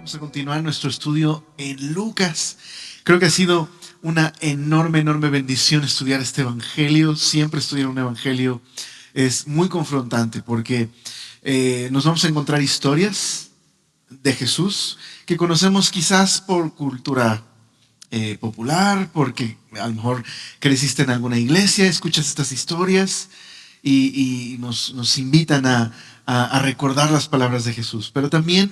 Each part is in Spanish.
Vamos a continuar nuestro estudio en Lucas. Creo que ha sido una enorme bendición estudiar este evangelio. Siempre estudiar un evangelio es muy confrontante porque nos vamos a encontrar historias de Jesús que conocemos quizás por cultura popular, porque a lo mejor creciste en alguna iglesia, escuchas estas historias y nos invitan a recordar las palabras de Jesús. Pero también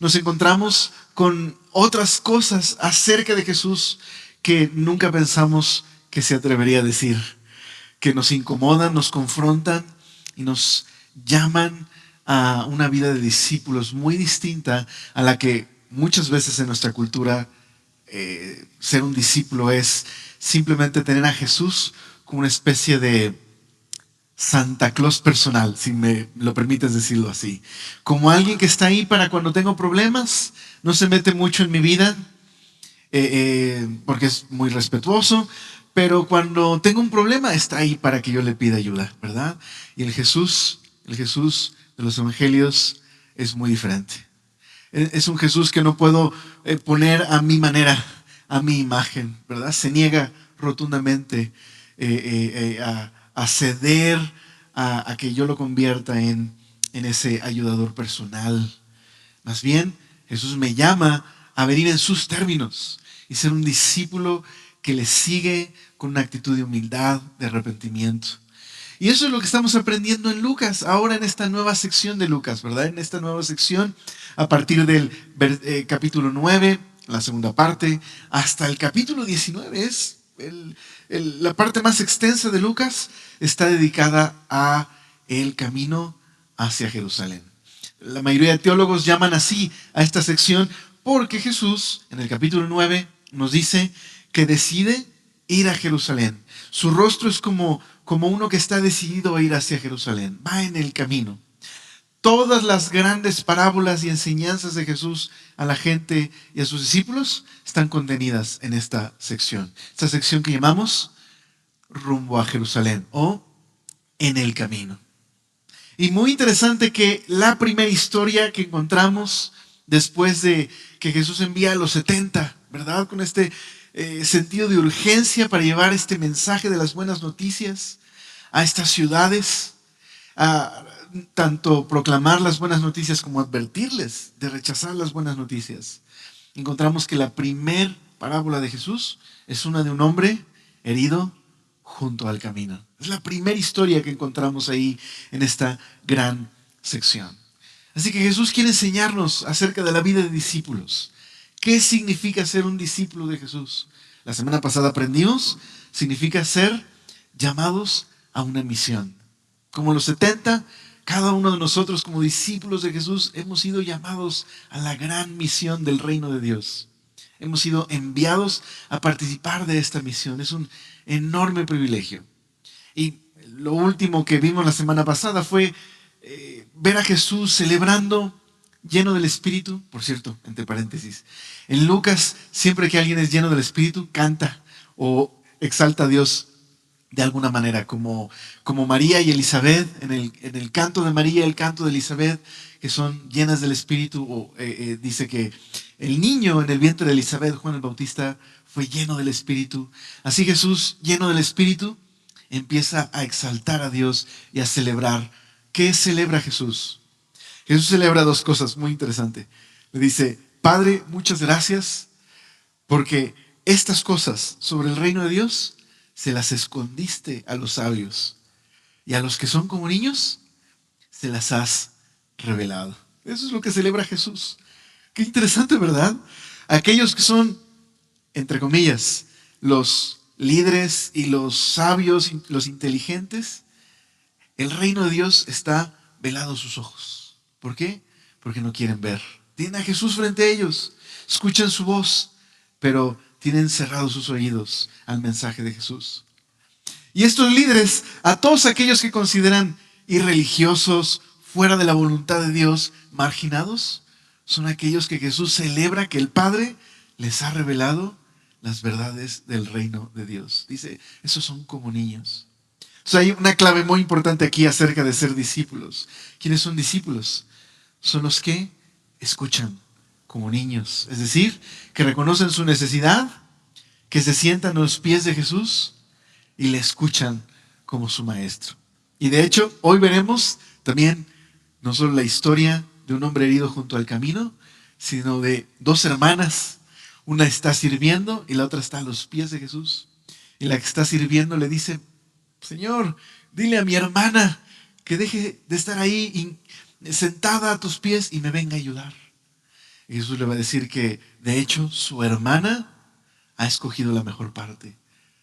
nos encontramos con otras cosas acerca de Jesús que nunca pensamos que se atrevería a decir, que nos incomodan, nos confrontan y nos llaman a una vida de discípulos muy distinta a la que muchas veces en nuestra cultura ser un discípulo es simplemente tener a Jesús como una especie de Santa Claus personal, si me lo permites decirlo así. Como alguien que está ahí para cuando tengo problemas, no se mete mucho en mi vida, porque es muy respetuoso, pero cuando tengo un problema está ahí para que yo le pida ayuda, ¿verdad? Y el Jesús de los evangelios es muy diferente. Es un Jesús que no puedo poner a mi manera, a mi imagen, ¿verdad? Se niega rotundamente a ceder a que yo lo convierta en ese ayudador personal. Más bien, Jesús me llama a venir en sus términos y ser un discípulo que le sigue con una actitud de humildad, de arrepentimiento. Y eso es lo que estamos aprendiendo en Lucas, ahora en esta nueva sección de Lucas, ¿verdad? En esta nueva sección, a partir del capítulo 9, la segunda parte, hasta el capítulo 19, es la parte más extensa de Lucas, está dedicada a el camino hacia Jerusalén. La mayoría de teólogos llaman así a esta sección porque Jesús, en el capítulo 9, nos dice que decide ir a Jerusalén. Su rostro es como uno que está decidido a ir hacia Jerusalén. Va en el camino. Todas las grandes parábolas y enseñanzas de Jesús a la gente y a sus discípulos están contenidas en esta sección. Esta sección que llamamos rumbo a Jerusalén o en el camino. Y muy interesante que la primera historia que encontramos después de que Jesús envía a los 70, ¿verdad? Con este sentido de urgencia para llevar este mensaje de las buenas noticias a estas ciudades, a tanto proclamar las buenas noticias como advertirles de rechazar las buenas noticias. Encontramos que la primer parábola de Jesús es una de un hombre herido junto al camino. Es la primera historia que encontramos ahí en esta gran sección. Así que Jesús quiere enseñarnos acerca de la vida de discípulos. ¿Qué significa ser un discípulo de Jesús? La semana pasada aprendimos, significa ser llamados a una misión. Como los 70, cada uno de nosotros como discípulos de Jesús hemos sido llamados a la gran misión del reino de Dios. Hemos sido enviados a participar de esta misión. Es un enorme privilegio. Y lo último que vimos la semana pasada fue ver a Jesús celebrando lleno del Espíritu. Por cierto, entre paréntesis, en Lucas siempre que alguien es lleno del Espíritu canta o exalta a Dios de alguna manera, como María y Elizabeth, en el canto de María y el canto de Elizabeth, que son llenas del Espíritu, o dice que el niño en el vientre de Elizabeth, Juan el Bautista, fue lleno del Espíritu. Así Jesús, lleno del Espíritu, empieza a exaltar a Dios y a celebrar. ¿Qué celebra Jesús? Jesús celebra dos cosas muy interesantes. Le dice, Padre, muchas gracias, porque estas cosas sobre el reino de Dios se las escondiste a los sabios y a los que son como niños se las has revelado. Eso es lo que celebra Jesús. Qué interesante, ¿verdad? Aquellos que son, entre comillas, los líderes y los sabios, los inteligentes, el reino de Dios está velado a sus ojos. ¿Por qué? Porque no quieren ver. Tienen a Jesús frente a ellos, escuchan su voz, pero tienen cerrados sus oídos al mensaje de Jesús. Y estos líderes, a todos aquellos que consideran irreligiosos, fuera de la voluntad de Dios, marginados, son aquellos que Jesús celebra que el Padre les ha revelado las verdades del reino de Dios. Dice, esos son como niños. O sea, hay una clave muy importante aquí acerca de ser discípulos. ¿Quiénes son discípulos? Son los que escuchan como niños. Es decir, que reconocen su necesidad, que se sientan a los pies de Jesús y le escuchan como su maestro. Y de hecho, hoy veremos también no solo la historia de un hombre herido junto al camino, sino de dos hermanas. Una está sirviendo y la otra está a los pies de Jesús. Y la que está sirviendo le dice: Señor, dile a mi hermana que deje de estar ahí sentada a tus pies y me venga a ayudar. Y Jesús le va a decir que, de hecho, su hermana ha escogido la mejor parte,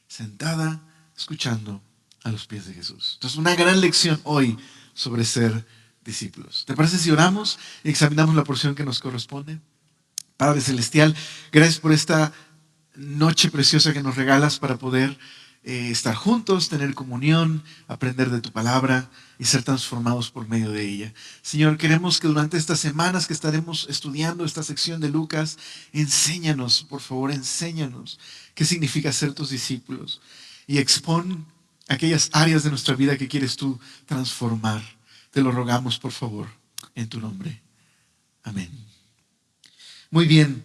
sentada, escuchando a los pies de Jesús. Entonces, una gran lección hoy sobre ser discípulos. ¿Te parece si oramos y examinamos la porción que nos corresponde? Padre Celestial, gracias por esta noche preciosa que nos regalas para poder estar juntos, tener comunión, aprender de tu palabra y ser transformados por medio de ella. Señor, queremos que durante estas semanas que estaremos estudiando esta sección de Lucas, enséñanos, por favor, enséñanos qué significa ser tus discípulos y expon aquellas áreas de nuestra vida que quieres tú transformar. Te lo rogamos, por favor, en tu nombre. Amén. Muy bien.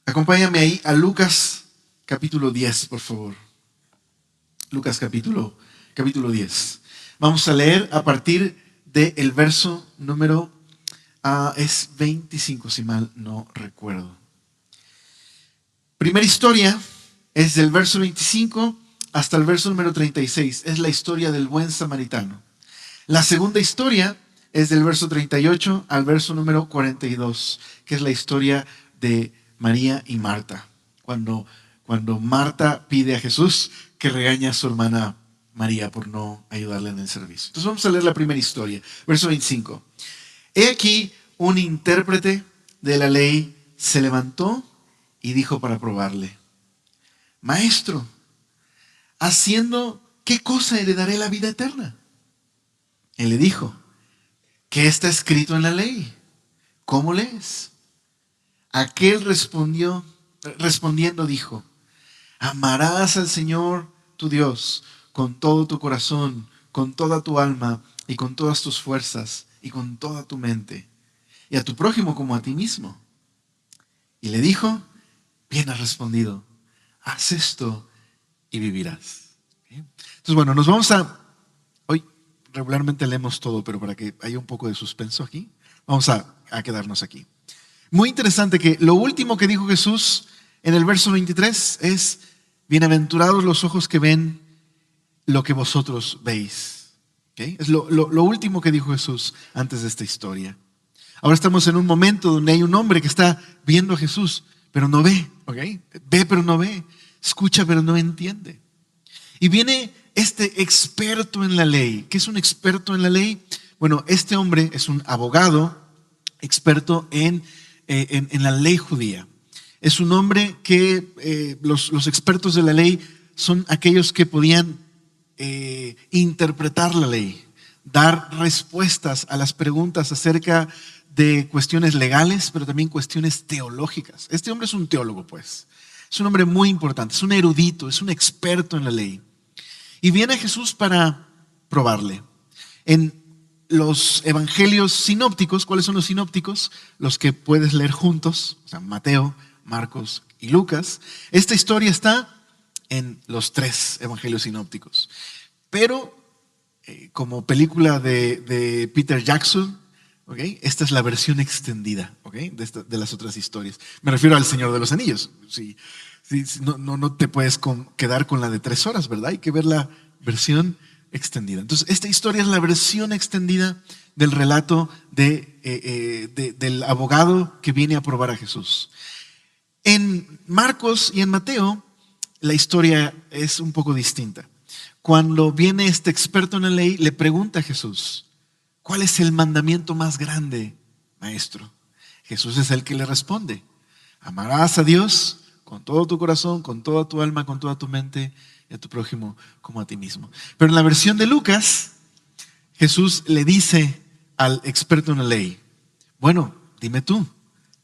Acompáñame ahí a Lucas capítulo 10, por favor. Lucas capítulo 10. Vamos a leer a partir del verso número es 25, si mal no recuerdo. Primera historia es del verso 25 hasta el verso número 36. Es la historia del buen samaritano. La segunda historia es del verso 38 al verso número 42, que es la historia de María y Marta. Cuando Marta pide a Jesús que regañe a su hermana María por no ayudarle en el servicio. Entonces vamos a leer la primera historia, verso 25. He aquí un intérprete de la ley se levantó y dijo para probarle: Maestro, ¿haciendo qué cosa heredaré la vida eterna? Él le dijo: ¿qué está escrito en la ley? ¿Cómo lees? Aquel respondiendo dijo: amarás al Señor tu Dios con todo tu corazón, con toda tu alma y con todas tus fuerzas y con toda tu mente, y a tu prójimo como a ti mismo. Y le dijo: bien has respondido, haz esto y vivirás. Entonces, bueno, hoy regularmente leemos todo, pero para que haya un poco de suspenso aquí, vamos a quedarnos aquí. Muy interesante que lo último que dijo Jesús en el verso 23 es: bienaventurados los ojos que ven lo que vosotros veis. ¿Okay? Es lo último que dijo Jesús antes de esta historia. Ahora estamos en un momento donde hay un hombre que está viendo a Jesús, pero no ve. ¿Okay? Ve pero no ve, escucha pero no entiende. Y viene este experto en la ley. ¿Qué es un experto en la ley? Bueno, este hombre es un abogado experto en la ley judía. Es un hombre que los expertos de la ley son aquellos que podían interpretar la ley, dar respuestas a las preguntas acerca de cuestiones legales, pero también cuestiones teológicas. Este hombre es un teólogo, pues. Es un hombre muy importante, es un erudito, es un experto en la ley. Y viene a Jesús para probarle. En los evangelios sinópticos, ¿cuáles son los sinópticos? Los que puedes leer juntos, o sea, Mateo, Marcos y Lucas. Esta historia está en los 3 evangelios sinópticos. Pero, como película de Peter Jackson, ¿okay? Esta es la versión extendida, ¿okay? de las otras historias. Me refiero al Señor de los Anillos. Sí, no te puedes quedar con la de 3 horas, ¿verdad? Hay que ver la versión extendida. Entonces, esta historia es la versión extendida del relato del abogado que viene a probar a Jesús. En Marcos y en Mateo, la historia es un poco distinta. Cuando viene este experto en la ley, le pregunta a Jesús: ¿cuál es el mandamiento más grande, maestro? Jesús es el que le responde: amarás a Dios con todo tu corazón, con toda tu alma, con toda tu mente, y a tu prójimo como a ti mismo. Pero en la versión de Lucas, Jesús le dice al experto en la ley: bueno, dime tú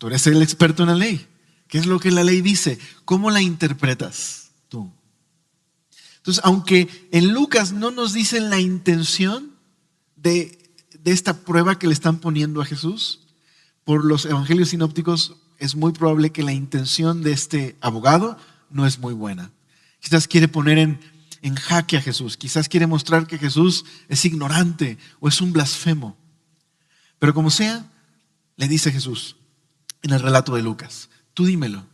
eres el experto en la ley. ¿Qué es lo que la ley dice? ¿Cómo la interpretas tú? Entonces, aunque en Lucas no nos dicen la intención de esta prueba que le están poniendo a Jesús, por los evangelios sinópticos es muy probable que la intención de este abogado no es muy buena. Quizás quiere poner en jaque a Jesús, quizás quiere mostrar que Jesús es ignorante o es un blasfemo. Pero como sea, le dice Jesús en el relato de Lucas, tú dímelo,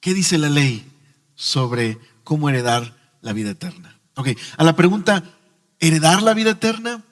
¿qué dice la ley sobre cómo heredar la vida eterna? Ok, a la pregunta, ¿heredar la vida eterna?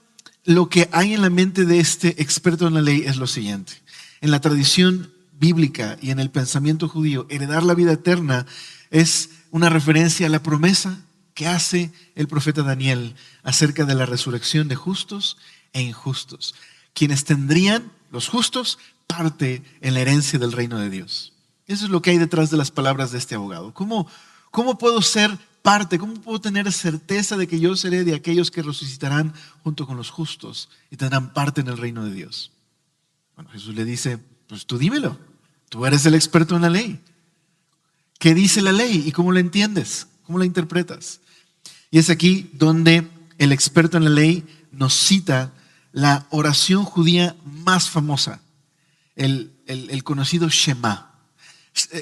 Lo que hay en la mente de este experto en la ley es lo siguiente. En la tradición bíblica y en el pensamiento judío, heredar la vida eterna es una referencia a la promesa que hace el profeta Daniel acerca de la resurrección de justos e injustos, quienes tendrían, los justos, parte en la herencia del reino de Dios. Eso es lo que hay detrás de las palabras de este abogado. ¿Cómo puedo ser parte? ¿Cómo puedo tener certeza de que yo seré de aquellos que resucitarán junto con los justos y tendrán parte en el reino de Dios? Bueno, Jesús le dice, pues tú dímelo, tú eres el experto en la ley. ¿Qué dice la ley y cómo la entiendes? ¿Cómo la interpretas? Y es aquí donde el experto en la ley nos cita la oración judía más famosa, el conocido Shema.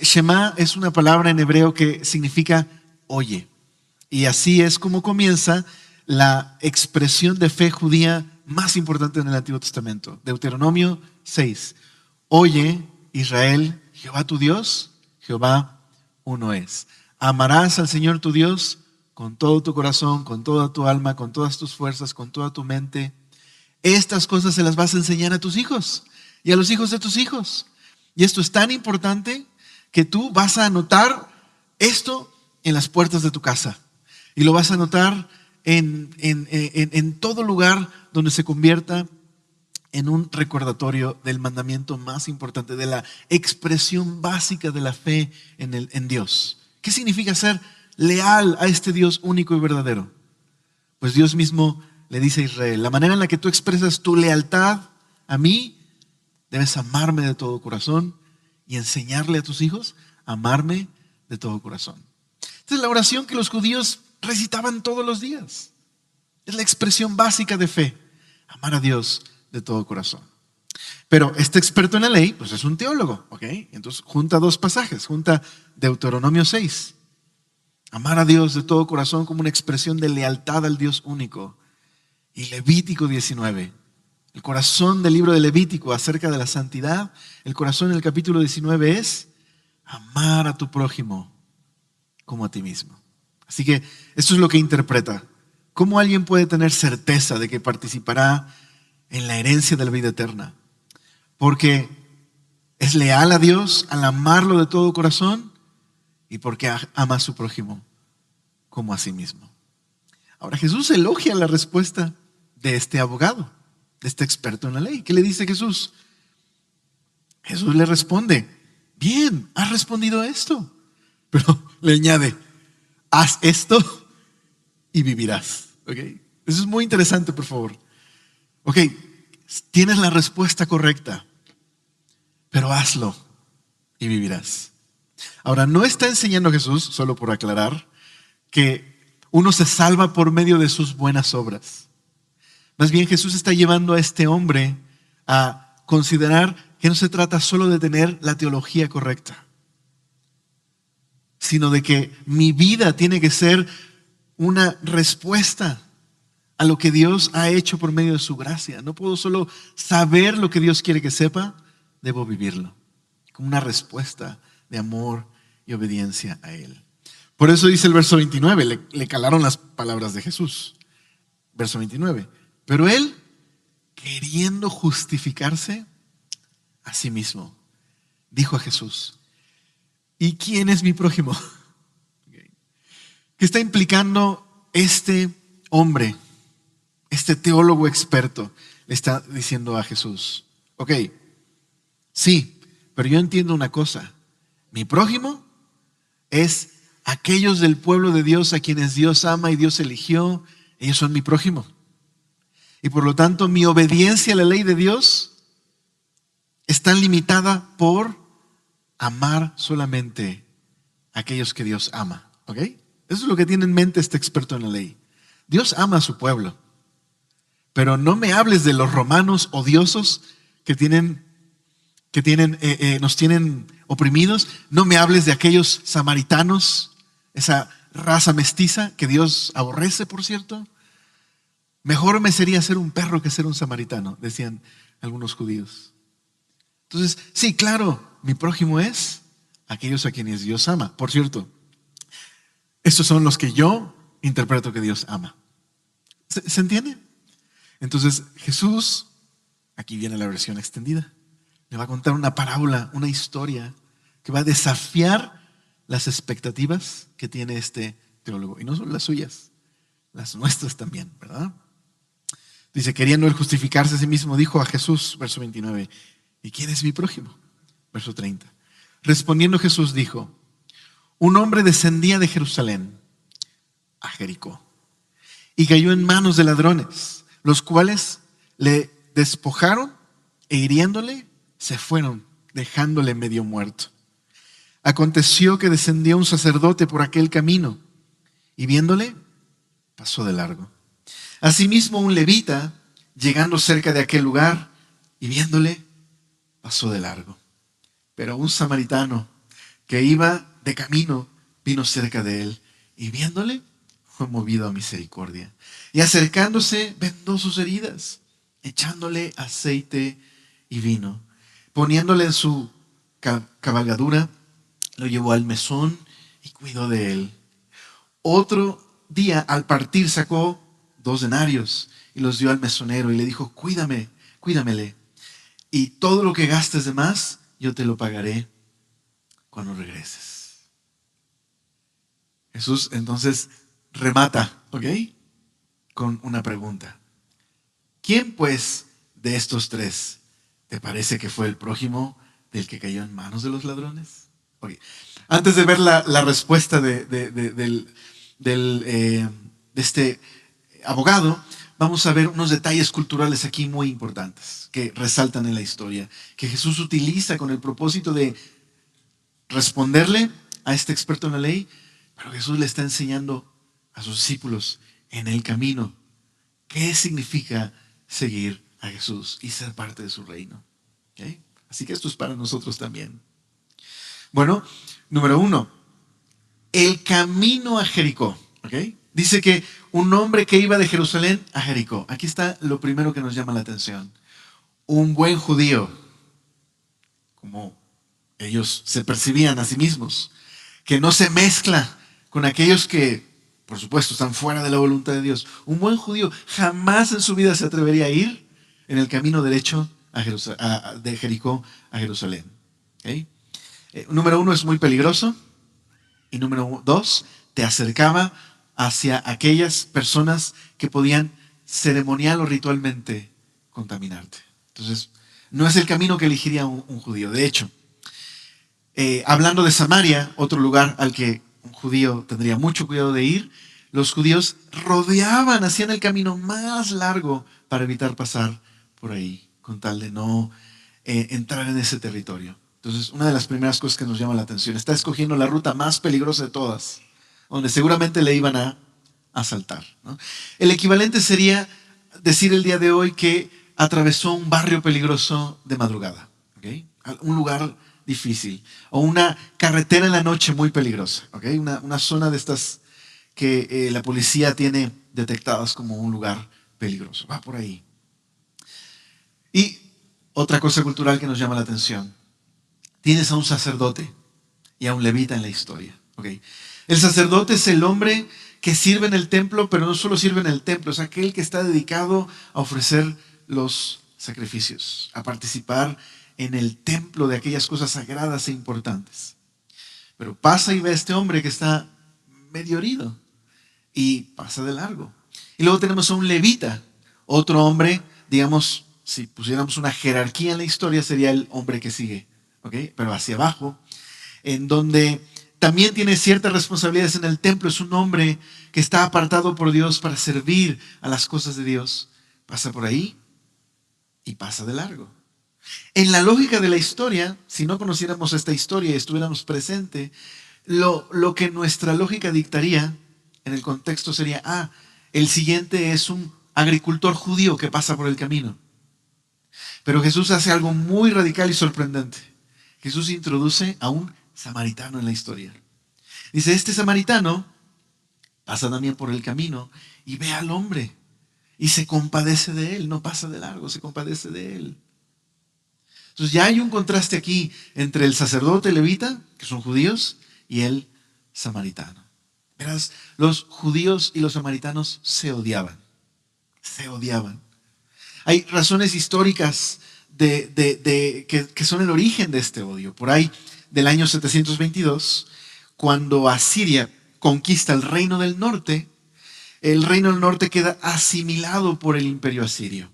Shema es una palabra en hebreo que significa oye. Y así es como comienza la expresión de fe judía más importante en el Antiguo Testamento. Deuteronomio 6. Oye, Israel, Jehová tu Dios, Jehová uno es. Amarás al Señor tu Dios con todo tu corazón, con toda tu alma, con todas tus fuerzas, con toda tu mente. Estas cosas se las vas a enseñar a tus hijos y a los hijos de tus hijos. Y esto es tan importante que tú vas a anotar esto en las puertas de tu casa. Y lo vas a anotar en todo lugar donde se convierta en un recordatorio del mandamiento más importante, de la expresión básica de la fe en Dios. ¿Qué significa ser leal a este Dios único y verdadero? Pues Dios mismo le dice a Israel, la manera en la que tú expresas tu lealtad a mí, debes amarme de todo corazón y enseñarle a tus hijos a amarme de todo corazón. Esta es la oración que los judíos recitaban todos los días. Es la expresión básica de fe, amar a Dios de todo corazón. Pero este experto en la ley, pues es un teólogo, ¿ok? Entonces junta dos pasajes, junta Deuteronomio 6, amar a Dios de todo corazón como una expresión de lealtad al Dios único, y Levítico 19, el corazón del libro de Levítico acerca de la santidad, el corazón en el capítulo 19 es amar a tu prójimo como a ti mismo. Así que esto es lo que interpreta. ¿Cómo alguien puede tener certeza de que participará en la herencia de la vida eterna? Porque es leal a Dios al amarlo de todo corazón y porque ama a su prójimo como a sí mismo. Ahora Jesús elogia la respuesta de este abogado, de este experto en la ley. ¿Qué le dice Jesús? Jesús le responde, bien, has respondido a esto. Pero le añade, haz esto y vivirás. ¿Okay? Eso es muy interesante, por favor. Ok, tienes la respuesta correcta, pero hazlo y vivirás. Ahora, no está enseñando Jesús, solo por aclarar, que uno se salva por medio de sus buenas obras. Más bien Jesús está llevando a este hombre a considerar que no se trata solo de tener la teología correcta, sino de que mi vida tiene que ser una respuesta a lo que Dios ha hecho por medio de su gracia. No puedo solo saber lo que Dios quiere que sepa, debo vivirlo como una respuesta de amor y obediencia a Él. Por eso dice el verso 29, le calaron las palabras de Jesús. Verso 29, pero Él, queriendo justificarse a sí mismo, dijo a Jesús, ¿y quién es mi prójimo? ¿Qué está implicando este hombre, este teólogo experto? Le está diciendo a Jesús, ok, sí, pero yo entiendo una cosa, mi prójimo es aquellos del pueblo de Dios a quienes Dios ama y Dios eligió, ellos son mi prójimo. Y por lo tanto mi obediencia a la ley de Dios está limitada por amar solamente a aquellos que Dios ama. ¿Ok? Eso es lo que tiene en mente este experto en la ley. Dios ama a su pueblo. Pero no me hables de los romanos odiosos que tienen que nos tienen oprimidos. No me hables de aquellos samaritanos, esa raza mestiza que Dios aborrece, por cierto. Mejor me sería ser un perro que ser un samaritano, decían algunos judíos. Entonces, sí, claro, mi prójimo es aquellos a quienes Dios ama. Por cierto, estos son los que yo interpreto que Dios ama. ¿Se entiende? Entonces, Jesús, aquí viene la versión extendida, le va a contar una parábola, una historia que va a desafiar las expectativas que tiene este teólogo. Y no solo las suyas, las nuestras también, ¿verdad? Dice, queriendo él justificarse a sí mismo, dijo a Jesús, verso 29, ¿y quién es mi prójimo? Verso 30. Respondiendo Jesús dijo, un hombre descendía de Jerusalén a Jericó y cayó en manos de ladrones, los cuales le despojaron e hiriéndole se fueron, dejándole medio muerto. Aconteció que descendió un sacerdote por aquel camino y viéndole pasó de largo. Asimismo un levita, llegando cerca de aquel lugar y viéndole, pasó de largo. Pero un samaritano que iba de camino vino cerca de él y viéndole fue movido a misericordia. Y acercándose vendó sus heridas, echándole aceite y vino. Poniéndole en su cabalgadura, lo llevó al mesón y cuidó de él. Otro día al partir sacó 2 denarios y los dio al mesonero y le dijo, cuídamele. Y todo lo que gastes de más, yo te lo pagaré cuando regreses. Jesús entonces remata, ¿ok? Con una pregunta. ¿Quién pues de estos 3 te parece que fue el prójimo del que cayó en manos de los ladrones? Okay. Antes de ver la respuesta de este abogado, vamos a ver unos detalles culturales aquí muy importantes que resaltan en la historia, que Jesús utiliza con el propósito de responderle a este experto en la ley, pero Jesús le está enseñando a sus discípulos en el camino qué significa seguir a Jesús y ser parte de su reino. ¿Okay? Así que esto es para nosotros también. Bueno, número 1, el camino a Jericó. ¿Okay? Dice que un hombre que iba de Jerusalén a Jericó. Aquí está lo primero que nos llama la atención. Un buen judío, como ellos se percibían a sí mismos, que no se mezcla con aquellos que, por supuesto, están fuera de la voluntad de Dios. Un buen judío jamás en su vida se atrevería a ir en el camino derecho de Jericó a Jerusalén. ¿Okay? Número 1, es muy peligroso. Y número 2, te acercaba hacia aquellas personas que podían ceremonial o ritualmente contaminarte. Entonces, no es el camino que elegiría un judío. De hecho, hablando de Samaria, otro lugar al que un judío tendría mucho cuidado de ir, los judíos rodeaban, hacían el camino más largo para evitar pasar por ahí, con tal de no entrar en ese territorio. Entonces, una de las primeras cosas que nos llama la atención, está escogiendo la ruta más peligrosa de todas, donde seguramente le iban a asaltar, ¿no? El equivalente sería decir el día de hoy que atravesó un barrio peligroso de madrugada, ¿okay? Un lugar difícil, o una carretera en la noche muy peligrosa, ¿okay? Una zona de estas que la policía tiene detectadas como un lugar peligroso. Va por ahí. Y otra cosa cultural que nos llama la atención. Tienes a un sacerdote y a un levita en la historia. ¿Okay? El sacerdote es el hombre que sirve en el templo, pero no solo sirve en el templo, es aquel que está dedicado a ofrecer los sacrificios, a participar en el templo de aquellas cosas sagradas e importantes. Pero pasa y ve a este hombre que está medio herido y pasa de largo. Y luego tenemos a un levita, otro hombre, digamos, si pusiéramos una jerarquía en la historia, sería el hombre que sigue, ¿okay? Pero hacia abajo, en donde también tiene ciertas responsabilidades en el templo. Es un hombre que está apartado por Dios para servir a las cosas de Dios. Pasa por ahí y pasa de largo. En la lógica de la historia, si no conociéramos esta historia y estuviéramos presentes, lo que nuestra lógica dictaría en el contexto sería, el siguiente es un agricultor judío que pasa por el camino. Pero Jesús hace algo muy radical y sorprendente. Jesús introduce a un samaritano en la historia. Dice, este samaritano pasa también por el camino y ve al hombre y se compadece de él, no pasa de largo, se compadece de él. Entonces ya hay un contraste aquí entre el sacerdote levita, que son judíos, y el samaritano. Verás, los judíos y los samaritanos se odiaban, se odiaban. Hay razones históricas que son el origen de este odio. Por ahí, del año 722, cuando Asiria conquista el reino del norte, el reino del norte queda asimilado por el imperio asirio.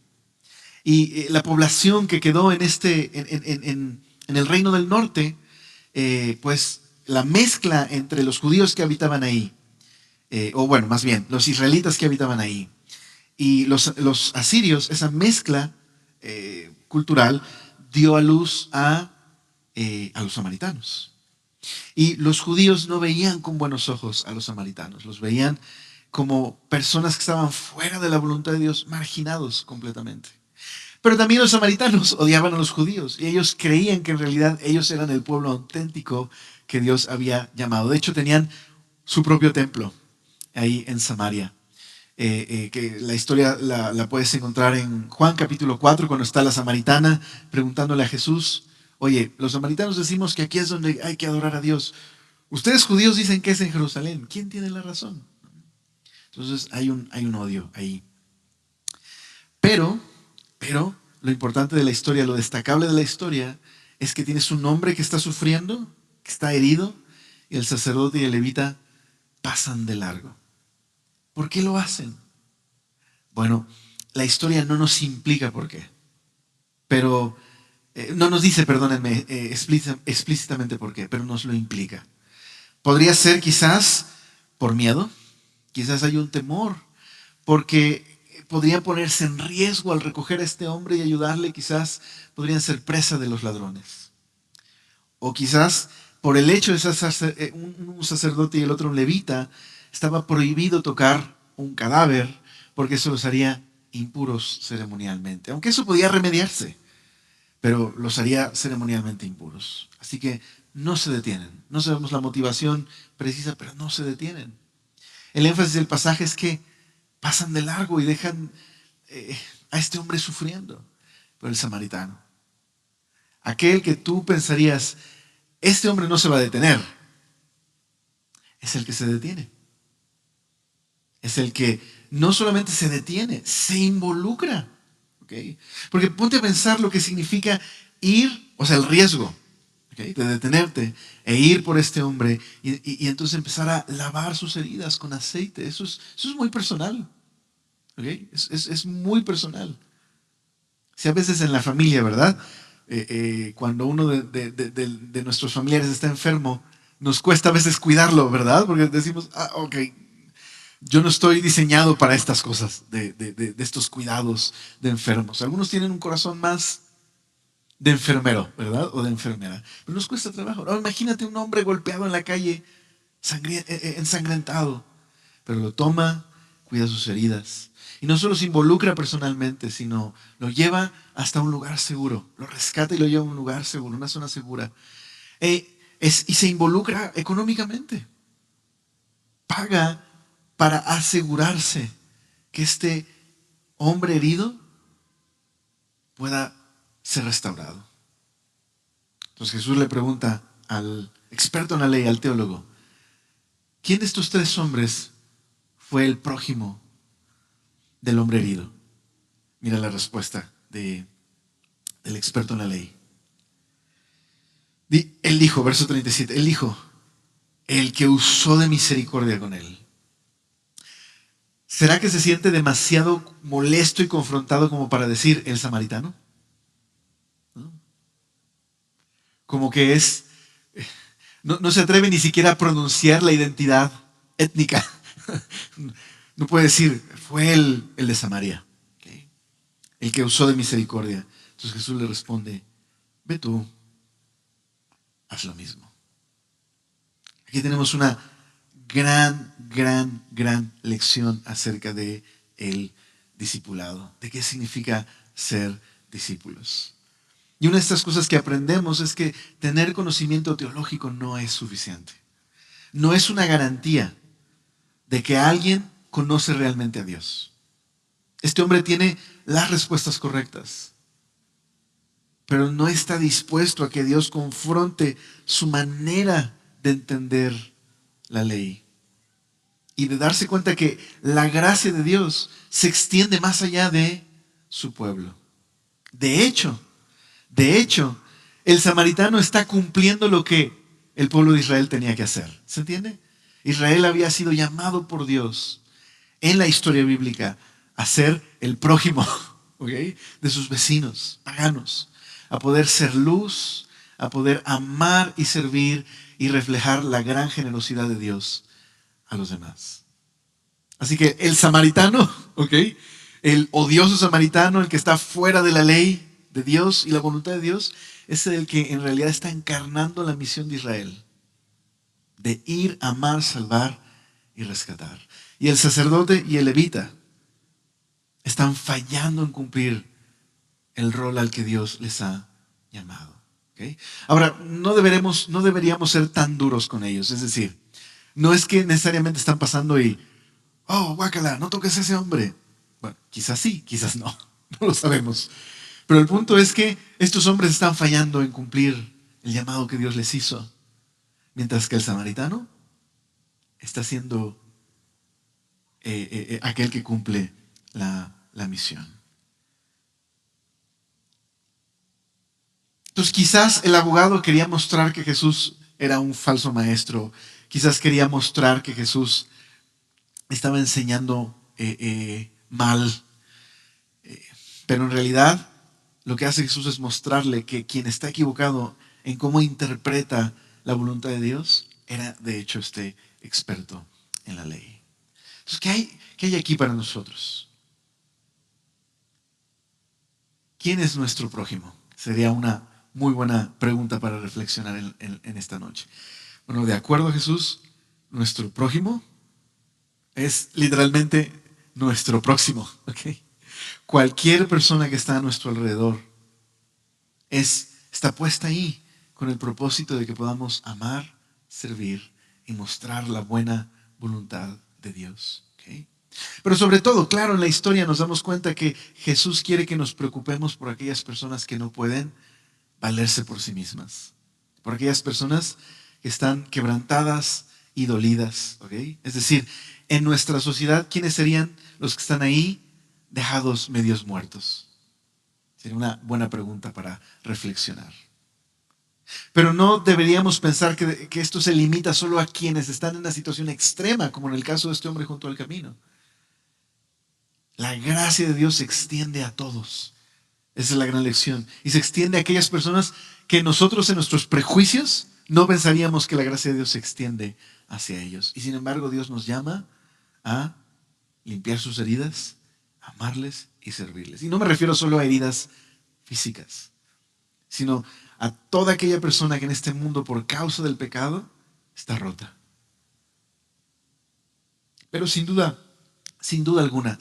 Y la población que quedó en el reino del norte, pues la mezcla entre los judíos que habitaban ahí, o bueno, más bien, los israelitas que habitaban ahí, y los asirios, esa mezcla cultural dio a luz a los samaritanos. Y los judíos no veían con buenos ojos a los samaritanos, los veían como personas que estaban fuera de la voluntad de Dios, marginados completamente. Pero también los samaritanos odiaban a los judíos y ellos creían que en realidad ellos eran el pueblo auténtico que Dios había llamado. De hecho, tenían su propio templo ahí en Samaria. Que la historia la puedes encontrar en Juan capítulo 4, cuando está la samaritana preguntándole a Jesús, oye, los samaritanos decimos que aquí es donde hay que adorar a Dios. Ustedes judíos dicen que es en Jerusalén. ¿Quién tiene la razón? Entonces hay un odio ahí. Pero, lo importante de la historia, lo destacable de la historia, es que tienes un hombre que está sufriendo, que está herido, y el sacerdote y el levita pasan de largo. ¿Por qué lo hacen? Bueno, la historia no nos implica por qué, pero no nos dice, perdónenme, explícitamente por qué, pero nos lo implica. Podría ser quizás por miedo, quizás hay un temor, porque podrían ponerse en riesgo al recoger a este hombre y ayudarle, quizás podrían ser presa de los ladrones. O quizás por el hecho de ser un sacerdote y el otro un levita, estaba prohibido tocar un cadáver porque eso los haría impuros ceremonialmente. Aunque eso podía remediarse, pero los haría ceremonialmente impuros. Así que no se detienen. No sabemos la motivación precisa, pero no se detienen. El énfasis del pasaje es que pasan de largo y dejan a este hombre sufriendo. Pero el samaritano, aquel que tú pensarías, este hombre no se va a detener, es el que se detiene. Es el que no solamente se detiene, se involucra. ¿Okay? Porque ponte a pensar lo que significa ir, o sea, el riesgo, ¿okay?, de detenerte e ir por este hombre y entonces empezar a lavar sus heridas con aceite. Eso es muy personal. ¿Okay? Es muy personal. Si a veces en la familia, ¿verdad? Cuando uno de nuestros familiares está enfermo, nos cuesta a veces cuidarlo, ¿verdad? Porque decimos, ok, yo no estoy diseñado para estas cosas, de estos cuidados de enfermos. Algunos tienen un corazón más de enfermero, ¿verdad? O de enfermera. Pero nos cuesta trabajo. Ahora imagínate un hombre golpeado en la calle, ensangrentado, pero lo toma, cuida sus heridas. Y no solo se involucra personalmente, sino lo lleva hasta un lugar seguro. Lo rescata y lo lleva a un lugar seguro, una zona segura. Y se involucra económicamente. Paga para asegurarse que este hombre herido pueda ser restaurado. Entonces Jesús le pregunta al experto en la ley, al teólogo, ¿quién de estos tres hombres fue el prójimo del hombre herido? Mira la respuesta del experto en la ley. Él dijo, verso 37, él dijo, el que usó de misericordia con él. ¿Será que se siente demasiado molesto y confrontado como para decir el samaritano? ¿No? Como que no se atreve ni siquiera a pronunciar la identidad étnica. No puede decir, fue el de Samaria, ¿okay?, el que usó de misericordia. Entonces Jesús le responde, ve tú, haz lo mismo. Aquí tenemos una gran lección acerca de el discipulado, de qué significa ser discípulos. Y una de estas cosas que aprendemos es que tener conocimiento teológico no es suficiente. No es una garantía de que alguien conoce realmente a Dios. Este hombre tiene las respuestas correctas, pero no está dispuesto a que Dios confronte su manera de entender la ley y de darse cuenta que la gracia de Dios se extiende más allá de su pueblo. De hecho, el samaritano está cumpliendo lo que el pueblo de Israel tenía que hacer. ¿Se entiende? Israel había sido llamado por Dios en la historia bíblica a ser el prójimo, ¿ok?, de sus vecinos paganos, a poder ser luz, a poder amar y servir y reflejar la gran generosidad de Dios a los demás. Así que el samaritano, ¿ok?, el odioso samaritano, el que está fuera de la ley de Dios y la voluntad de Dios, es el que en realidad está encarnando la misión de Israel, de ir, amar, salvar y rescatar. Y el sacerdote y el levita están fallando en cumplir el rol al que Dios les ha llamado. ¿Okay? Ahora, no deberíamos ser tan duros con ellos. Es decir, no es que necesariamente están pasando y, oh, guácala, no toques a ese hombre. Bueno, quizás sí, quizás no. No lo sabemos. Pero el punto es que estos hombres están fallando en cumplir el llamado que Dios les hizo. Mientras que el samaritano está siendo aquel que cumple la misión. Entonces quizás el abogado quería mostrar que Jesús era un falso maestro. Quizás quería mostrar que Jesús estaba enseñando mal. Pero en realidad lo que hace Jesús es mostrarle que quien está equivocado en cómo interpreta la voluntad de Dios era de hecho este experto en la ley. Entonces, ¿qué hay aquí para nosotros? ¿Quién es nuestro prójimo? Sería una muy buena pregunta para reflexionar en esta noche. Bueno, de acuerdo a Jesús, nuestro prójimo es literalmente nuestro próximo. ¿Okay? Cualquier persona que está a nuestro alrededor está puesta ahí con el propósito de que podamos amar, servir y mostrar la buena voluntad de Dios. ¿Okay? Pero sobre todo, claro, en la historia nos damos cuenta que Jesús quiere que nos preocupemos por aquellas personas que no pueden valerse por sí mismas, por aquellas personas que están quebrantadas y dolidas. ¿Okay? Es decir, en nuestra sociedad, ¿quiénes serían los que están ahí dejados medios muertos? Sería una buena pregunta para reflexionar. Pero no deberíamos pensar que esto se limita solo a quienes están en una situación extrema, como en el caso de este hombre junto al camino. La gracia de Dios se extiende a todos. Esa es la gran lección. Y se extiende a aquellas personas que nosotros en nuestros prejuicios no pensaríamos que la gracia de Dios se extiende hacia ellos. Y sin embargo Dios nos llama a limpiar sus heridas, amarles y servirles. Y no me refiero solo a heridas físicas, sino a toda aquella persona que en este mundo por causa del pecado está rota. Pero sin duda alguna,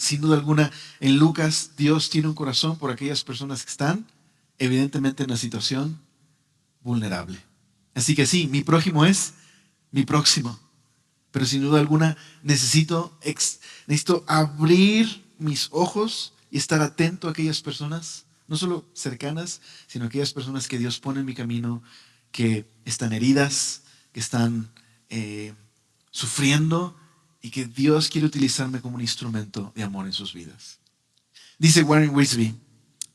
en Lucas Dios tiene un corazón por aquellas personas que están evidentemente en una situación vulnerable. Así que sí, mi prójimo es mi próximo. Pero sin duda alguna necesito abrir mis ojos y estar atento a aquellas personas, no solo cercanas, sino a aquellas personas que Dios pone en mi camino, que están heridas, que están sufriendo y que Dios quiere utilizarme como un instrumento de amor en sus vidas. Dice Warren Wiersbe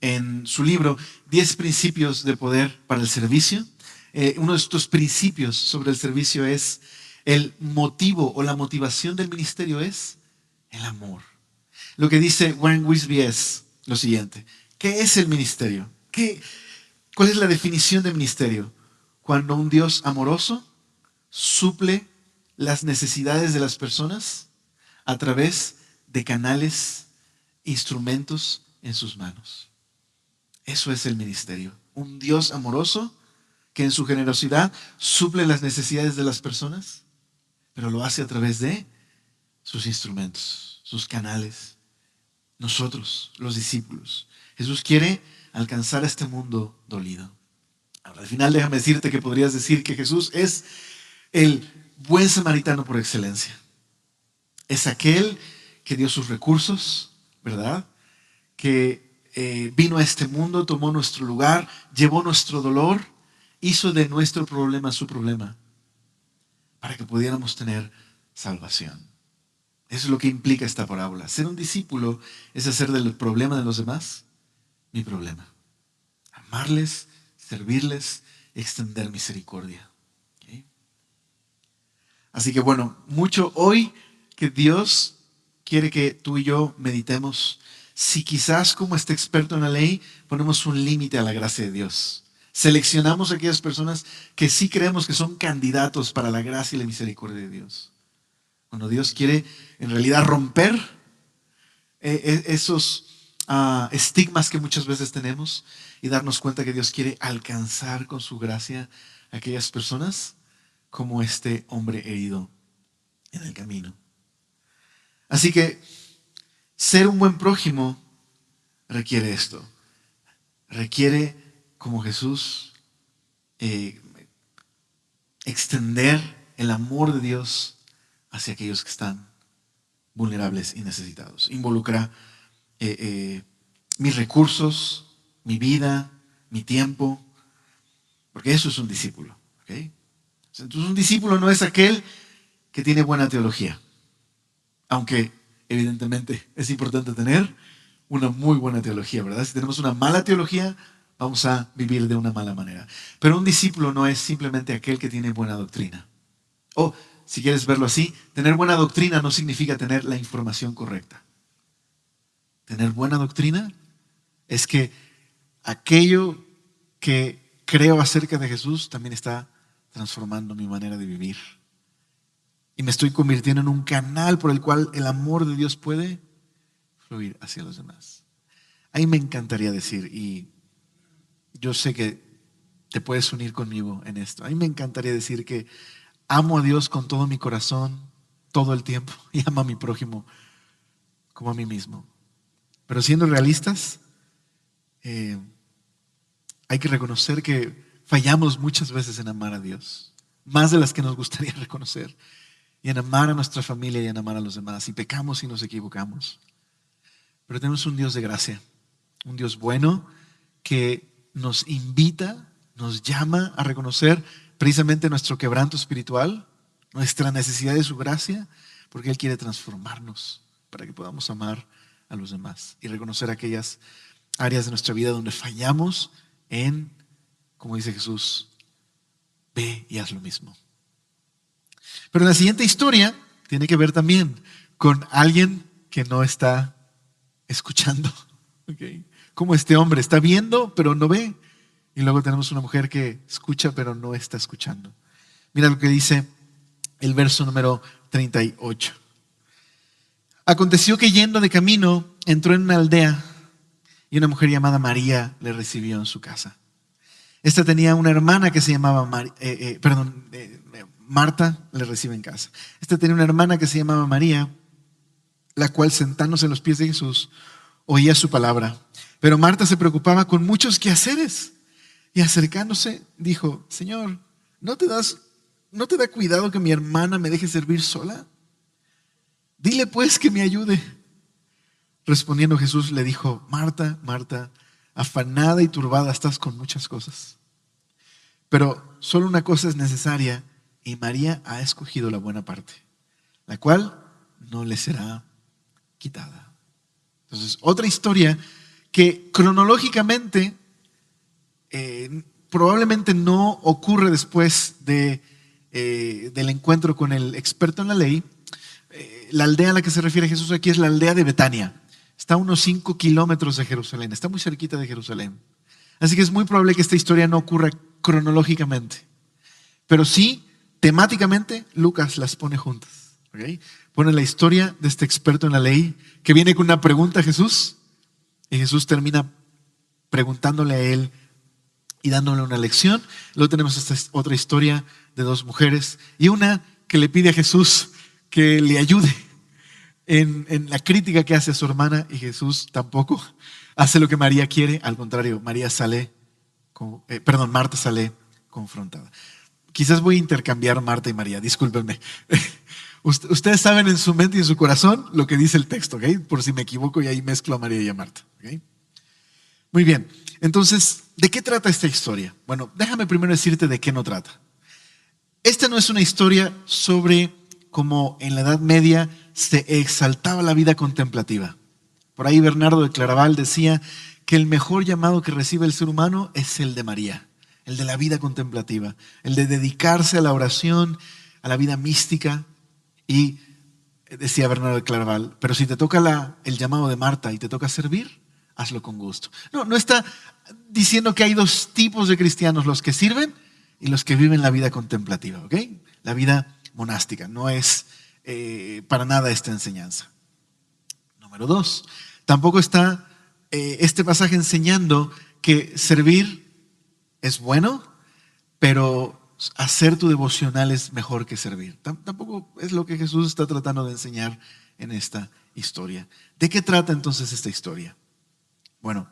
en su libro 10 principios de poder para el servicio. Uno de estos principios sobre el servicio es el motivo o la motivación del ministerio es el amor. Lo que dice Warren Wiersbe es lo siguiente. ¿Qué es el ministerio? ¿Cuál es la definición de ministerio? Cuando un Dios amoroso suple las necesidades de las personas a través de canales, instrumentos en sus manos. Eso es el ministerio. Un Dios amoroso que en su generosidad suple las necesidades de las personas, pero lo hace a través de sus instrumentos, sus canales. Nosotros, los discípulos. Jesús quiere alcanzar a este mundo dolido. Ahora, al final déjame decirte que podrías decir que Jesús es el buen samaritano por excelencia. Es aquel que dio sus recursos, ¿verdad? Que vino a este mundo, tomó nuestro lugar, llevó nuestro dolor, hizo de nuestro problema su problema, para que pudiéramos tener salvación. Eso es lo que implica esta parábola. Ser un discípulo es hacer del problema de los demás mi problema. Amarles, servirles, extender misericordia. ¿Okay? Así que bueno, mucho hoy que Dios quiere que tú y yo meditemos. Si quizás como este experto en la ley ponemos un límite a la gracia de Dios. Seleccionamos a aquellas personas que sí creemos que son candidatos para la gracia y la misericordia de Dios. Cuando Dios quiere en realidad romper esos estigmas que muchas veces tenemos y darnos cuenta que Dios quiere alcanzar con su gracia a aquellas personas como este hombre herido en el camino. Así que ser un buen prójimo requiere esto. Requiere, como Jesús, extender el amor de Dios hacia aquellos que están vulnerables y necesitados. Involucra mis recursos, mi vida, mi tiempo, porque eso es un discípulo. ¿Okay? Entonces un discípulo no es aquel que tiene buena teología, aunque evidentemente es importante tener una muy buena teología, ¿verdad? Si tenemos una mala teología, vamos a vivir de una mala manera. Pero un discípulo no es simplemente aquel que tiene buena doctrina. O, si quieres verlo así, tener buena doctrina no significa tener la información correcta. Tener buena doctrina es que aquello que creo acerca de Jesús también está transformando mi manera de vivir. Y me estoy convirtiendo en un canal por el cual el amor de Dios puede fluir hacia los demás. Ahí me encantaría decir, y yo sé que te puedes unir conmigo en esto, a mí me encantaría decir que amo a Dios con todo mi corazón, todo el tiempo, y amo a mi prójimo como a mí mismo. Pero siendo realistas, hay que reconocer que fallamos muchas veces en amar a Dios, más de las que nos gustaría reconocer, y en amar a nuestra familia y en amar a los demás, y pecamos y nos equivocamos. Pero tenemos un Dios de gracia, un Dios bueno que nos invita, nos llama a reconocer precisamente nuestro quebranto espiritual, nuestra necesidad de su gracia, porque Él quiere transformarnos para que podamos amar a los demás y reconocer aquellas áreas de nuestra vida donde fallamos en, como dice Jesús, ve y haz lo mismo. Pero la siguiente historia tiene que ver también con alguien que no está escuchando. ¿Okay? Como este hombre está viendo pero no ve. Y luego tenemos una mujer que escucha pero no está escuchando. Mira lo que dice el verso número 38. Aconteció que yendo de camino entró en una aldea y una mujer llamada María le recibió en su casa. Esta tenía una hermana que se llamaba Marta, le recibe en casa. Esta tenía una hermana que se llamaba María, la cual sentándose en los pies de Jesús oía su palabra. Pero Marta se preocupaba con muchos quehaceres y acercándose dijo: Señor, ¿no te da cuidado que mi hermana me deje servir sola? Dile pues que me ayude. Respondiendo Jesús le dijo: Marta, Marta, afanada y turbada estás con muchas cosas, pero solo una cosa es necesaria, y María ha escogido la buena parte, la cual no le será quitada. Entonces, otra historia que cronológicamente probablemente no ocurre después del encuentro con el experto en la ley. La aldea a la que se refiere Jesús aquí es la aldea de Betania. Está a unos 5 kilómetros de Jerusalén, está muy cerquita de Jerusalén. Así que es muy probable que esta historia no ocurra cronológicamente, pero sí temáticamente Lucas las pone juntas. ¿Okay? Pone la historia de este experto en la ley que viene con una pregunta a Jesús y Jesús termina preguntándole a él y dándole una lección. Luego tenemos esta otra historia de dos mujeres y una que le pide a Jesús que le ayude en la crítica que hace a su hermana, y Jesús tampoco hace lo que María quiere. Al contrario, Marta sale confrontada. Quizás voy a intercambiar Marta y María, discúlpenme. Ustedes saben en su mente y en su corazón lo que dice el texto, ¿ok? Por si me equivoco y ahí mezclo a María y a Marta, ¿ok? Muy bien, entonces, ¿de qué trata esta historia? Bueno, déjame primero decirte de qué no trata. Esta no es una historia sobre cómo en la Edad Media se exaltaba la vida contemplativa. Por ahí Bernardo de Claraval decía que el mejor llamado que recibe el ser humano es el de María, el de la vida contemplativa, el de dedicarse a la oración, a la vida mística. Y decía Bernardo de Claraval, pero si te toca el llamado de Marta y te toca servir, hazlo con gusto. No está diciendo que hay dos tipos de cristianos, los que sirven y los que viven la vida contemplativa, ¿ok? La vida monástica. No es para nada esta enseñanza. Número 2, tampoco está este pasaje enseñando que servir es bueno, pero hacer tu devocional es mejor que servir. Tampoco es lo que Jesús está tratando de enseñar en esta historia. ¿De qué trata entonces esta historia? Bueno,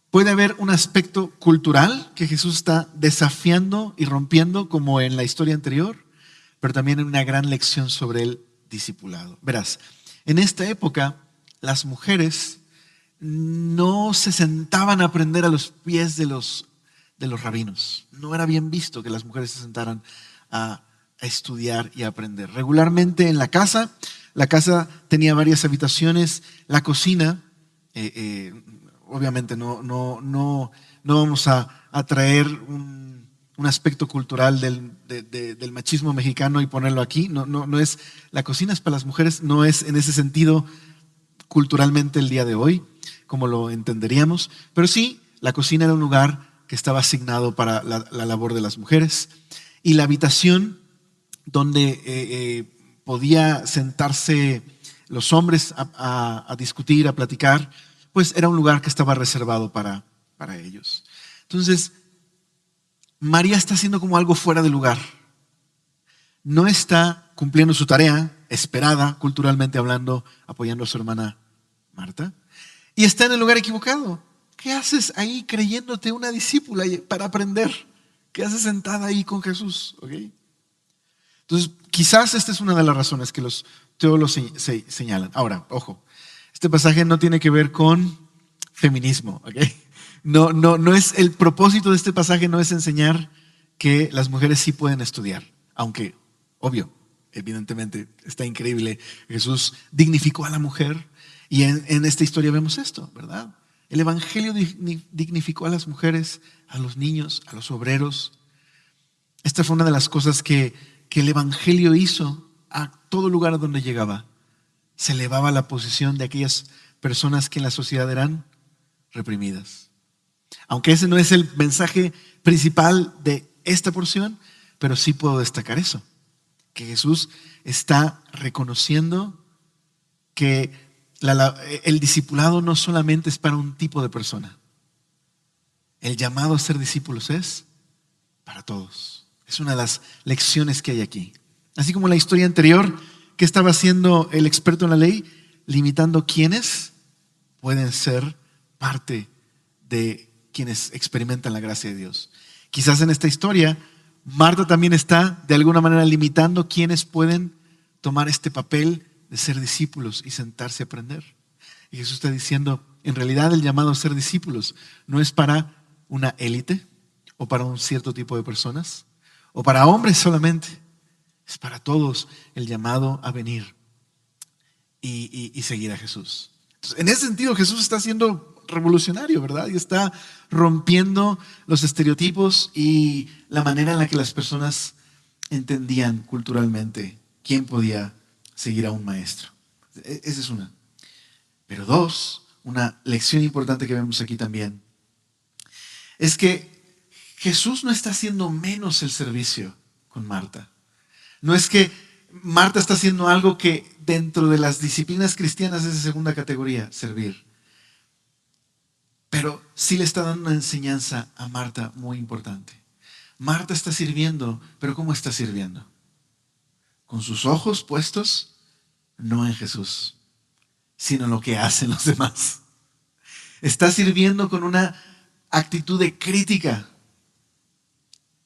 puede haber un aspecto cultural que Jesús está desafiando y rompiendo, como en la historia anterior, pero también una gran lección sobre el discipulado. Verás, en esta época las mujeres no se sentaban a aprender a los pies de los rabinos. No era bien visto que las mujeres se sentaran a estudiar y a aprender. Regularmente en la casa tenía varias habitaciones, la cocina, obviamente no vamos a traer un aspecto cultural del machismo mexicano y ponerlo aquí. No es, la cocina es para las mujeres, no es en ese sentido culturalmente el día de hoy, como lo entenderíamos, pero sí, la cocina era un lugar que estaba asignado para la labor de las mujeres, y la habitación donde podía sentarse los hombres a discutir, a platicar, pues era un lugar que estaba reservado para ellos. Entonces, María está haciendo como algo fuera de lugar. No está cumpliendo su tarea esperada, culturalmente hablando, apoyando a su hermana Marta, y está en el lugar equivocado. ¿Qué haces ahí creyéndote una discípula para aprender? ¿Qué haces sentada ahí con Jesús? ¿Okay? Entonces, quizás esta es una de las razones que los teólogos señalan. Ahora, ojo, este pasaje no tiene que ver con feminismo. ¿Okay? No es el propósito de este pasaje, no es enseñar que las mujeres sí pueden estudiar, aunque, obvio, evidentemente está increíble. Jesús dignificó a la mujer y en esta historia vemos esto, ¿verdad? El Evangelio dignificó a las mujeres, a los niños, a los obreros. Esta fue una de las cosas que el Evangelio hizo a todo lugar a donde llegaba. Se elevaba la posición de aquellas personas que en la sociedad eran reprimidas. Aunque ese no es el mensaje principal de esta porción, pero sí puedo destacar eso, que Jesús está reconociendo que el discipulado no solamente es para un tipo de persona. El llamado a ser discípulos es para todos. Es una de las lecciones que hay aquí. Así como la historia anterior, que estaba haciendo el experto en la ley, limitando quiénes pueden ser parte de quienes experimentan la gracia de Dios. Quizás en esta historia, Marta también está de alguna manera limitando quiénes pueden tomar este papel de ser discípulos y sentarse a aprender. Y Jesús está diciendo, en realidad el llamado a ser discípulos no es para una élite o para un cierto tipo de personas o para hombres solamente. Es para todos el llamado a venir y seguir a Jesús. Entonces, en ese sentido, Jesús está siendo revolucionario, ¿verdad? Y está rompiendo los estereotipos y la manera en la que las personas entendían culturalmente quién podía seguir a un maestro. Esa es una. Pero dos, una lección importante que vemos aquí también, es que Jesús no está haciendo menos el servicio con Marta. No es que Marta está haciendo algo que dentro de las disciplinas cristianas es de segunda categoría, servir. Pero sí le está dando una enseñanza a Marta muy importante. Marta está sirviendo, pero ¿cómo está sirviendo? ¿Con sus ojos puestos no en Jesús, sino en lo que hacen los demás. Está sirviendo con una actitud de crítica.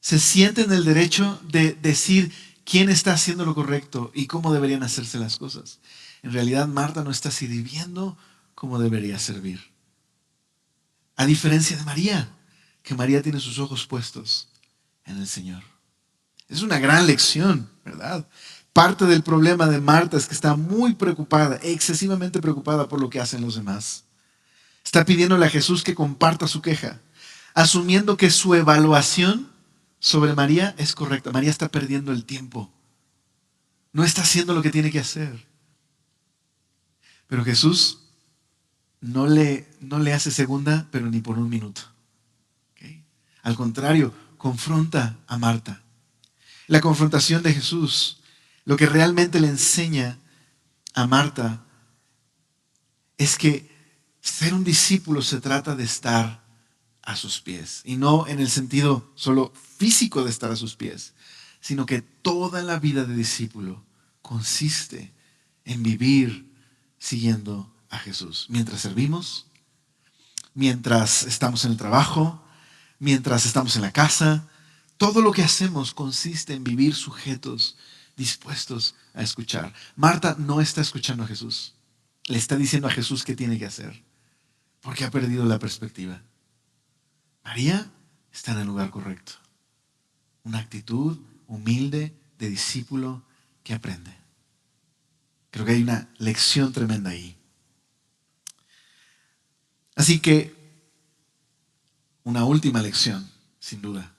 Se siente en el derecho de decir quién está haciendo lo correcto y cómo deberían hacerse las cosas. En realidad, Marta no está sirviendo como debería servir. A diferencia de María, que María tiene sus ojos puestos en el Señor. Es una gran lección, ¿verdad? Parte del problema de Marta es que está muy preocupada, excesivamente preocupada por lo que hacen los demás. Está pidiéndole a Jesús que comparta su queja, asumiendo que su evaluación sobre María es correcta. María está perdiendo el tiempo. No está haciendo lo que tiene que hacer. Pero Jesús no le hace segunda, pero ni por un minuto. ¿Okay? Al contrario, confronta a Marta. La confrontación de Jesús, lo que realmente le enseña a Marta es que ser un discípulo se trata de estar a sus pies. Y no en el sentido solo físico de estar a sus pies, sino que toda la vida de discípulo consiste en vivir siguiendo a Jesús. Mientras servimos, mientras estamos en el trabajo, mientras estamos en la casa, todo lo que hacemos consiste en vivir sujetos, dispuestos a escuchar. Marta no está escuchando a Jesús. Le está diciendo a Jesús qué tiene que hacer, porque ha perdido la perspectiva. María está en el lugar correcto. Una actitud humilde de discípulo que aprende. Creo que hay una lección tremenda ahí. Así que, una última lección, sin duda.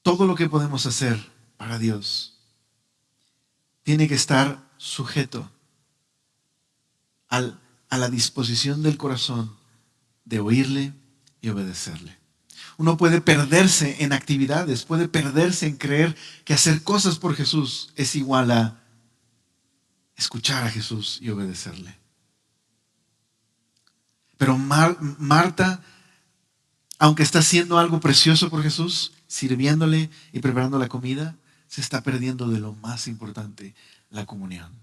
Todo lo que podemos hacer para Dios tiene que estar sujeto a la disposición del corazón de oírle y obedecerle. Uno puede perderse en actividades, puede perderse en creer que hacer cosas por Jesús es igual a escuchar a Jesús y obedecerle. Pero Marta, aunque está haciendo algo precioso por Jesús, sirviéndole y preparando la comida, se está perdiendo de lo más importante, la comunión.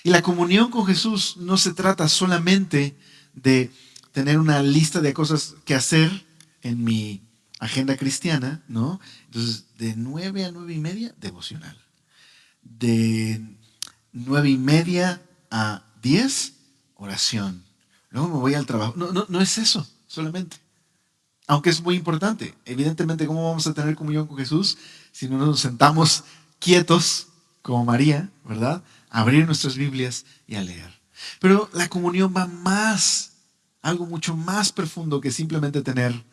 Y la comunión con Jesús no se trata solamente de tener una lista de cosas que hacer en mi agenda cristiana, ¿no? Entonces, de 9 a 9:30, devocional. De 9:30 a 10, oración. Luego me voy al trabajo. No es eso solamente. Aunque es muy importante. Evidentemente, ¿cómo vamos a tener comunión con Jesús si no nos sentamos quietos como María, ¿verdad? A abrir nuestras Biblias y a leer. Pero la comunión va más, algo mucho más profundo que simplemente tener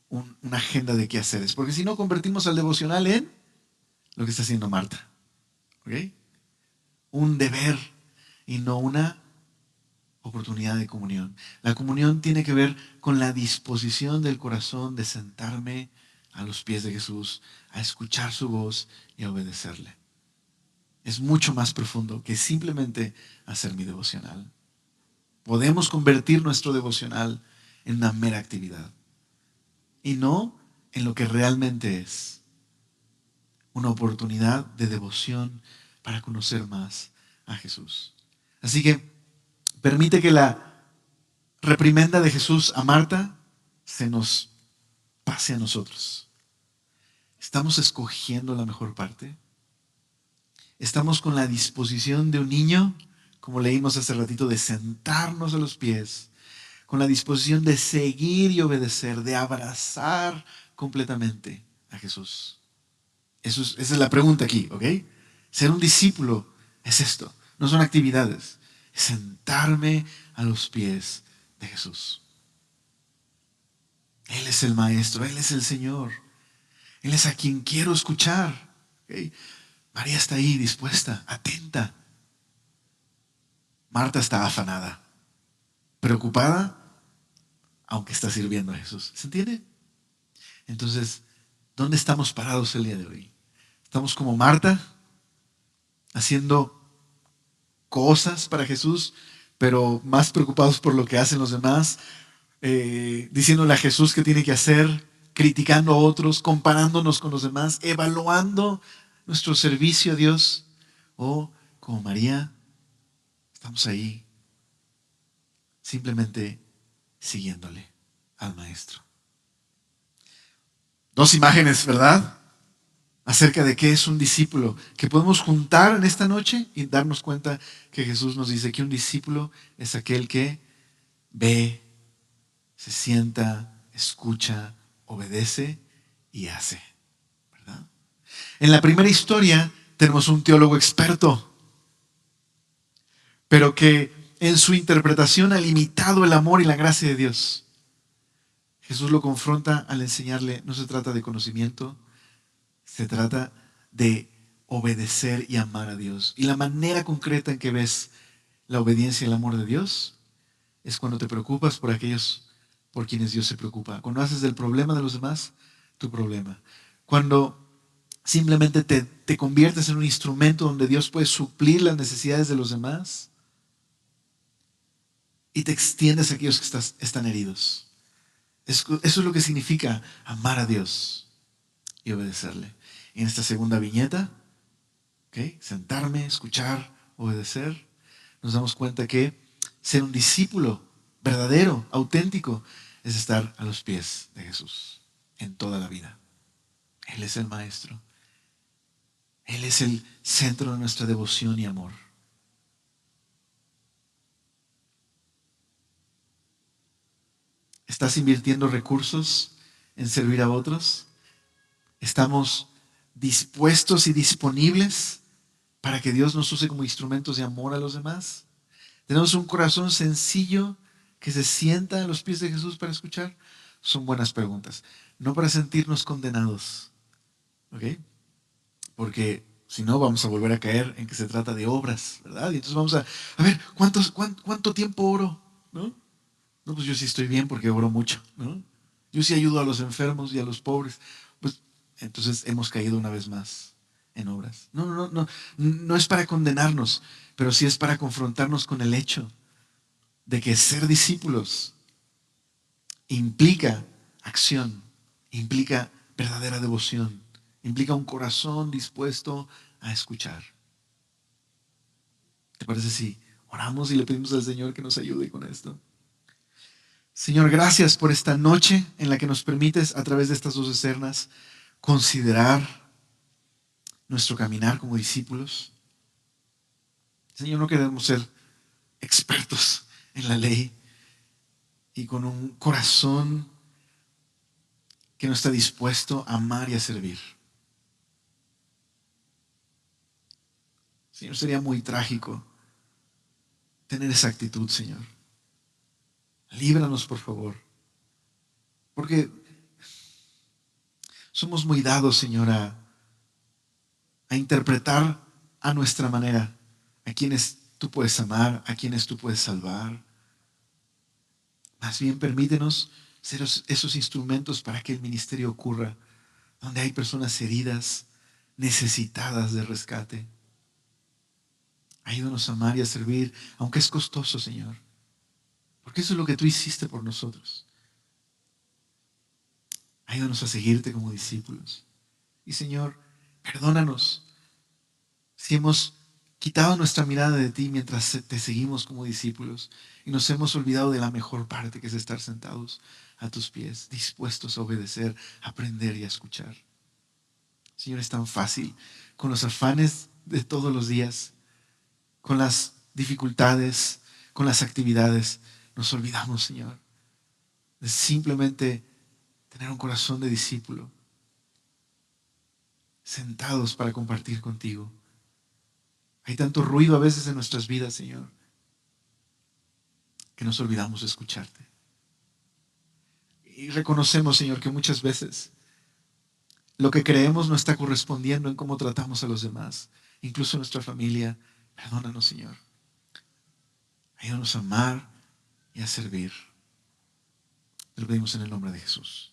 una agenda de qué hacer. Porque si no, convertimos al devocional en lo que está haciendo Marta. ¿Ok? Un deber y no una oportunidad de comunión. La comunión tiene que ver con la disposición del corazón de sentarme a los pies de Jesús, a escuchar su voz y a obedecerle. Es mucho más profundo que simplemente hacer mi devocional. Podemos convertir nuestro devocional en una mera actividad y no en lo que realmente es una oportunidad de devoción para conocer más a Jesús. Así que permite que la reprimenda de Jesús a Marta se nos pase a nosotros. ¿Estamos escogiendo la mejor parte? ¿Estamos con la disposición de un niño, como leímos hace ratito, de sentarnos a los pies, con la disposición de seguir y obedecer, de abrazar completamente a Jesús? Esa es la pregunta aquí, ¿ok? Ser un discípulo es esto, no son actividades, es sentarme a los pies de Jesús. Él es el Maestro, Él es el Señor, Él es a quien quiero escuchar. ¿Okay? María está ahí dispuesta, atenta. Marta está afanada, preocupada, aunque está sirviendo a Jesús. ¿Se entiende? Entonces, ¿dónde estamos parados el día de hoy? ¿Estamos como Marta, haciendo cosas para Jesús, pero más preocupados por lo que hacen los demás, diciéndole a Jesús qué tiene que hacer, criticando a otros, comparándonos con los demás, evaluando nuestro servicio a Dios, o como María, estamos ahí simplemente siguiéndole al Maestro. Dos imágenes, ¿verdad? Acerca de qué es un discípulo, que podemos juntar en esta noche y darnos cuenta que Jesús nos dice que un discípulo es aquel que ve, se sienta, escucha, obedece y hace, ¿verdad? En la primera historia tenemos un teólogo experto, pero que en su interpretación ha limitado el amor y la gracia de Dios. Jesús lo confronta al enseñarle, no se trata de conocimiento, se trata de obedecer y amar a Dios. Y la manera concreta en que ves la obediencia y el amor de Dios es cuando te preocupas por aquellos por quienes Dios se preocupa. Cuando haces del problema de los demás tu problema. Cuando simplemente te conviertes en un instrumento donde Dios puede suplir las necesidades de los demás y te extiendes a aquellos que están heridos. Eso es lo que significa amar a Dios y obedecerle. En esta segunda viñeta, ¿okay? Sentarme, escuchar, obedecer, nos damos cuenta que ser un discípulo verdadero, auténtico, es estar a los pies de Jesús en toda la vida. Él es el Maestro. Él es el centro de nuestra devoción y amor. ¿Estás invirtiendo recursos en servir a otros? ¿Estamos dispuestos y disponibles para que Dios nos use como instrumentos de amor a los demás? ¿Tenemos un corazón sencillo que se sienta a los pies de Jesús para escuchar? Son buenas preguntas. No para sentirnos condenados, ¿ok? Porque si no, vamos a volver a caer en que se trata de obras, ¿verdad? Y entonces vamos a ver, ¿cuánto tiempo oro? ¿No? No, pues yo sí estoy bien porque oro mucho, ¿no? Yo sí ayudo a los enfermos y a los pobres. Pues entonces hemos caído una vez más en obras. No es para condenarnos, pero sí es para confrontarnos con el hecho de que ser discípulos implica acción, implica verdadera devoción, implica un corazón dispuesto a escuchar. ¿Te parece si oramos y le pedimos al Señor que nos ayude con esto? Señor, gracias por esta noche en la que nos permites, a través de estas dos escenas, considerar nuestro caminar como discípulos. Señor, no queremos ser expertos en la ley y con un corazón que no está dispuesto a amar y a servir. Señor, sería muy trágico tener esa actitud, Señor. Líbranos, por favor, porque somos muy dados, Señor, a interpretar a nuestra manera a quienes tú puedes amar, a quienes tú puedes salvar. Más bien permítenos ser esos instrumentos para que el ministerio ocurra, donde hay personas heridas, necesitadas de rescate. Ayúdanos a amar y a servir, aunque es costoso, Señor, porque eso es lo que tú hiciste por nosotros. Ayúdanos a seguirte como discípulos. Y Señor, perdónanos si hemos quitado nuestra mirada de ti mientras te seguimos como discípulos y nos hemos olvidado de la mejor parte, que es estar sentados a tus pies, dispuestos a obedecer, a aprender y a escuchar. Señor, es tan fácil con los afanes de todos los días, con las dificultades, con las actividades. Nos olvidamos, Señor, de simplemente tener un corazón de discípulo, sentados para compartir contigo. Hay tanto ruido a veces en nuestras vidas, Señor, que nos olvidamos de escucharte. Y reconocemos, Señor, que muchas veces lo que creemos no está correspondiendo en cómo tratamos a los demás, incluso nuestra familia. Perdónanos, Señor. Ayúdanos a amar y a servir. Te lo pedimos en el nombre de Jesús.